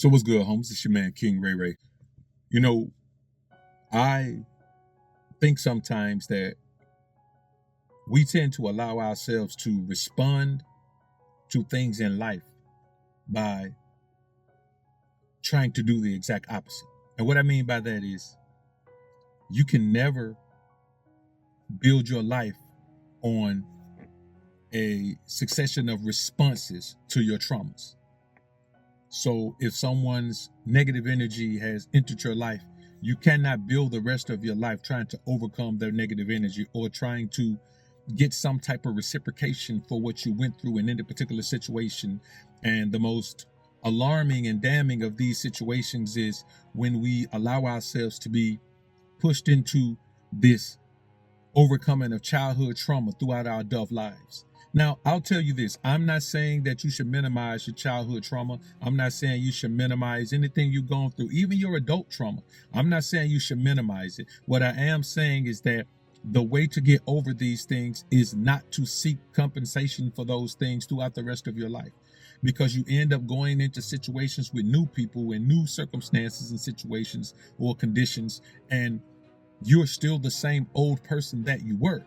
So what's good, homies? It's your man King Ray Ray. You know, I think sometimes that we tend to allow ourselves to respond to things in life by trying to do the exact opposite. And what I mean by that is you can never build your life on a succession of responses to your traumas. So if someone's negative energy has entered your life, you cannot build the rest of your life trying to overcome their negative energy or trying to get some type of reciprocation for what you went through in any particular situation. And the most alarming and damning of these situations is when we allow ourselves to be pushed into this overcoming of childhood trauma throughout our adult lives. Now, I'll tell you this. I'm not saying that you should minimize your childhood trauma. I'm not saying you should minimize anything you've gone through, even your adult trauma. I'm not saying you should minimize it. What I am saying is that the way to get over these things is not to seek compensation for those things throughout the rest of your life, because you end up going into situations with new people and new circumstances and situations or conditions, and you're still the same old person that you were,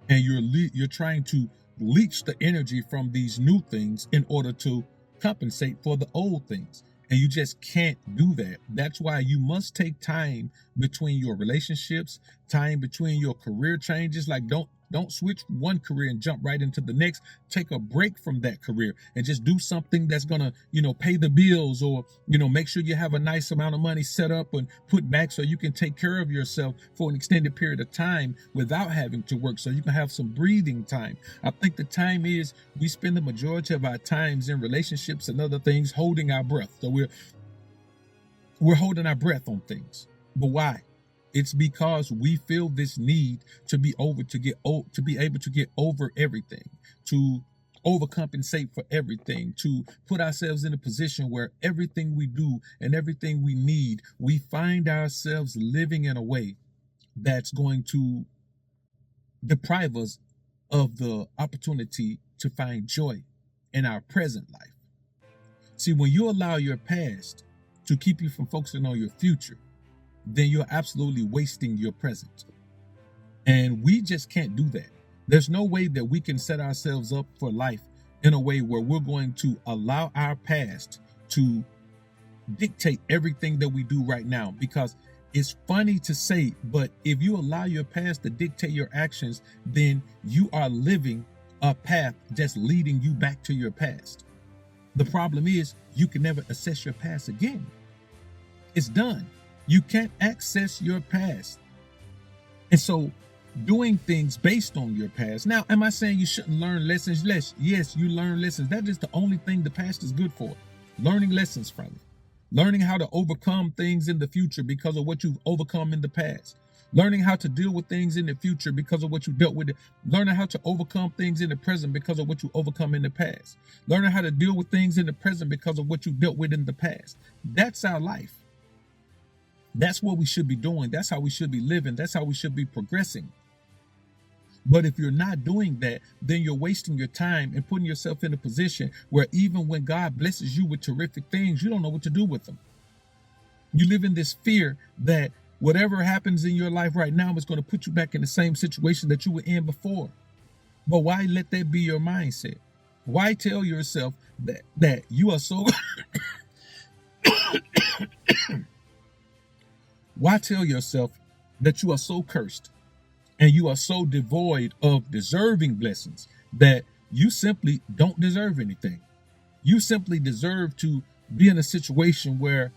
and you're trying to leech the energy from these new things in order to compensate for the old things, and you just can't do that. That's why you must take time between your relationships, time between your career changes. Like don't switch one career and jump right into the next. Take a break from that career and just do something that's gonna, pay the bills, or, make sure you have a nice amount of money set up and put back so you can take care of yourself for an extended period of time without having to work, so you can have some breathing time. I think the time is we spend the majority of our times in relationships and other things holding our breath. So we're holding our breath on things. But why? It's because we feel this need to be able to get over everything, to overcompensate for everything, to put ourselves in a position where everything we do and everything we need, we find ourselves living in a way that's going to deprive us of the opportunity to find joy in our present life. See, when you allow your past to keep you from focusing on your future, then you're absolutely wasting your present. And we just can't do that. There's no way that we can set ourselves up for life in a way where we're going to allow our past to dictate everything that we do right now. Because it's funny to say, but if you allow your past to dictate your actions, then you are living a path just leading you back to your past. The problem is you can never assess your past again. It's done. You can't access your past. And so doing things based on your past. Now, am I saying you shouldn't learn lessons? Yes, you learn lessons. That is the only thing the past is good for. Learning lessons from it. Learning how to overcome things in the future because of what you've overcome in the past. Learning how to deal with things in the future because of what you dealt with. Learning how to overcome things in the present because of what you overcome in the past. Learning how to deal with things in the present because of what you dealt with in the past. That's our life. That's what we should be doing. That's how we should be living. That's how we should be progressing. But if you're not doing that, then you're wasting your time and putting yourself in a position where even when God blesses you with terrific things, you don't know what to do with them. You live in this fear that whatever happens in your life right now is going to put you back in the same situation that you were in before. But why let that be your mindset? Why tell yourself that you are so Why tell yourself that you are so cursed and you are so devoid of deserving blessings that you simply don't deserve anything? You simply deserve to be in a situation where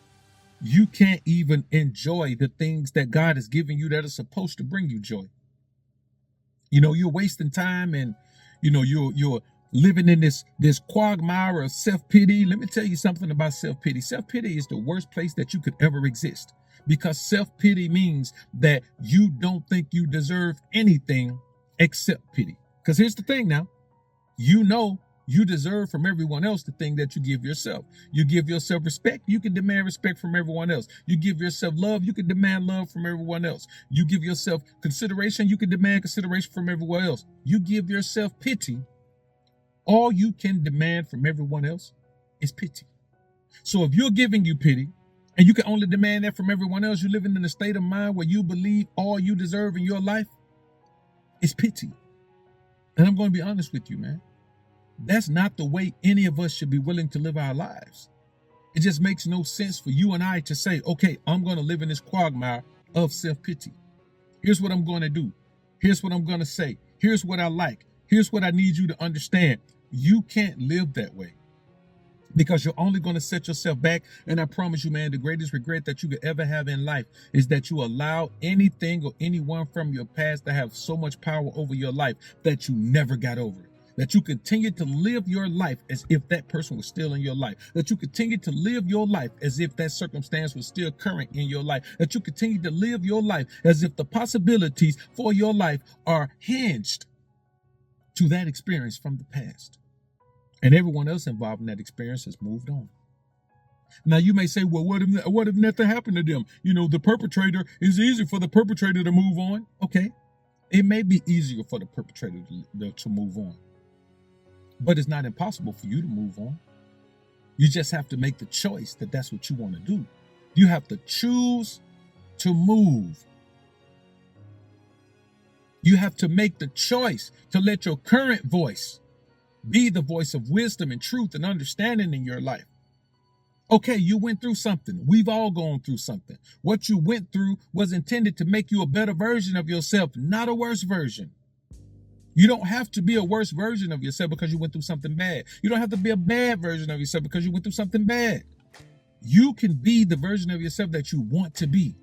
you can't even enjoy the things that God has given you that are supposed to bring you joy. You're wasting time, and you're living in this quagmire of self-pity. Let me tell you something about self-pity. Self-pity is the worst place that you could ever exist, because self-pity means that you don't think you deserve anything except pity. Because here's the thing now, you deserve from everyone else the thing that you give yourself. You give yourself respect, you can demand respect from everyone else. You give yourself love, you can demand love from everyone else. You give yourself consideration, you can demand consideration from everyone else. You give yourself pity, all you can demand from everyone else is pity. So if you're giving you pity, and you can only demand that from everyone else, you're living in a state of mind where you believe all you deserve in your life is pity. And I'm going to be honest with you, man. That's not the way any of us should be willing to live our lives. It just makes no sense for you and I to say, okay, I'm going to live in this quagmire of self-pity. Here's what I'm going to do. Here's what I'm going to say. Here's what I like. Here's what I need you to understand. You can't live that way, because you're only going to set yourself back. And I promise you, man, the greatest regret that you could ever have in life is that you allow anything or anyone from your past to have so much power over your life that you never got over it. That you continue to live your life as if that person was still in your life. That you continue to live your life as if that circumstance was still current in your life. That you continue to live your life as if the possibilities for your life are hinged to that experience from the past. And everyone else involved in that experience has moved on. Now you may say, well, what if nothing happened to them? You know, the perpetrator, is easy for the perpetrator to move on. Okay, it may be easier for the perpetrator to move on, but it's not impossible for you to move on. You just have to make the choice that that's what you want to do. You have to choose to move. You have to make the choice to let your current voice be the voice of wisdom and truth and understanding in your life. Okay, you went through something. We've all gone through something. What you went through was intended to make you a better version of yourself, not a worse version. You don't have to be a worse version of yourself because you went through something bad. You don't have to be a bad version of yourself because you went through something bad. You can be the version of yourself that you want to be.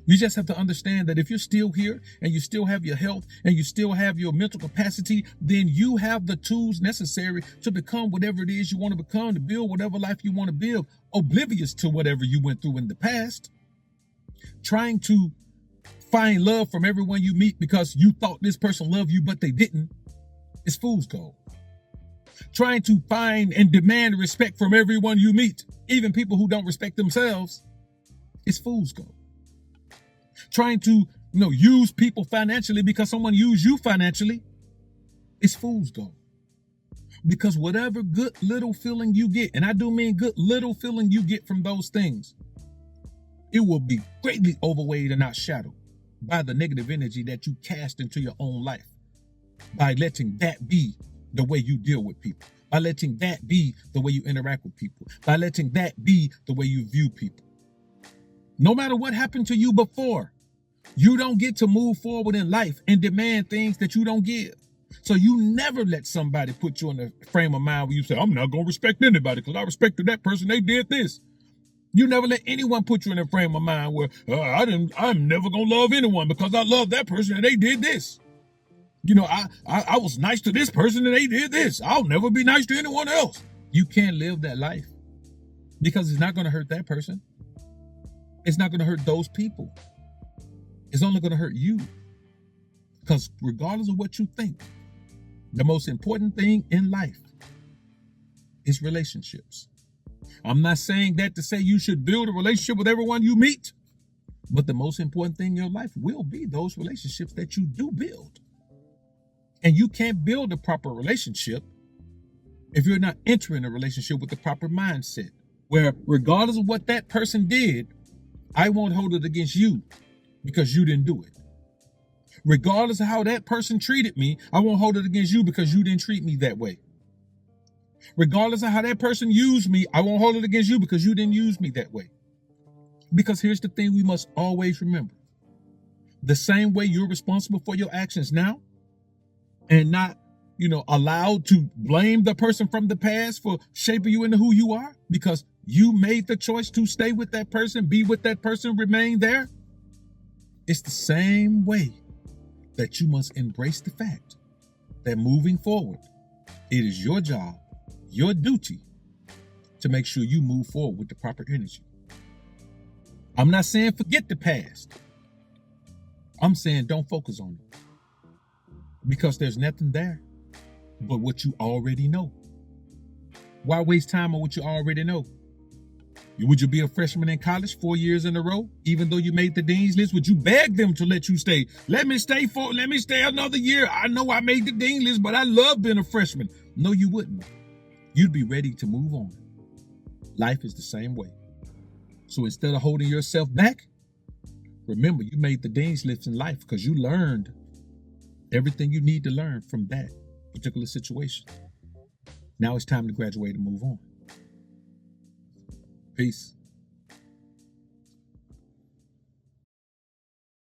You just have to understand that if you're still here and you still have your health and you still have your mental capacity, then you have the tools necessary to become whatever it is you want to become, to build whatever life you want to build, oblivious to whatever you went through in the past. Trying to find love from everyone you meet because you thought this person loved you, but they didn't, is fool's gold. Trying to find and demand respect from everyone you meet, even people who don't respect themselves, is fool's gold. Trying to, use people financially because someone used you financially, is fool's gold. Because whatever good little feeling you get, and I do mean good little feeling you get from those things, it will be greatly overweighed and outshadowed by the negative energy that you cast into your own life, by letting that be the way you deal with people, by letting that be the way you interact with people, by letting that be the way you view people. No matter what happened to you before, you don't get to move forward in life and demand things that you don't give. So you never let somebody put you in a frame of mind where you say, I'm not going to respect anybody because I respected that person, they did this. You never let anyone put you in a frame of mind where I'm never going to love anyone because I love that person and they did this. I was nice to this person and they did this. I'll never be nice to anyone else. You can't live that life because it's not going to hurt that person. It's not going to hurt those people. It's only going to hurt you. Because regardless of what you think, the most important thing in life is relationships. I'm not saying that to say you should build a relationship with everyone you meet, but the most important thing in your life will be those relationships that you do build. And you can't build a proper relationship if you're not entering a relationship with the proper mindset, where regardless of what that person did, I won't hold it against you because you didn't do it. Regardless of how that person treated me, I won't hold it against you because you didn't treat me that way. Regardless of how that person used me, I won't hold it against you because you didn't use me that way. Because here's the thing we must always remember. The same way you're responsible for your actions now and not, allowed to blame the person from the past for shaping you into who you are because you made the choice to stay with that person, be with that person, remain there. It's the same way that you must embrace the fact that moving forward, it is your job, your duty to make sure you move forward with the proper energy. I'm not saying forget the past. I'm saying don't focus on it because there's nothing there but what you already know. Why waste time on what you already know? Would you be a freshman in college 4 years in a row, even though you made the dean's list? Would you beg them to let you stay? Let me stay another year. I know I made the dean's list, but I love being a freshman. No, you wouldn't. You'd be ready to move on. Life is the same way. So instead of holding yourself back, remember you made the Dean's List in life because you learned everything you need to learn from that particular situation. Now it's time to graduate and move on. Peace.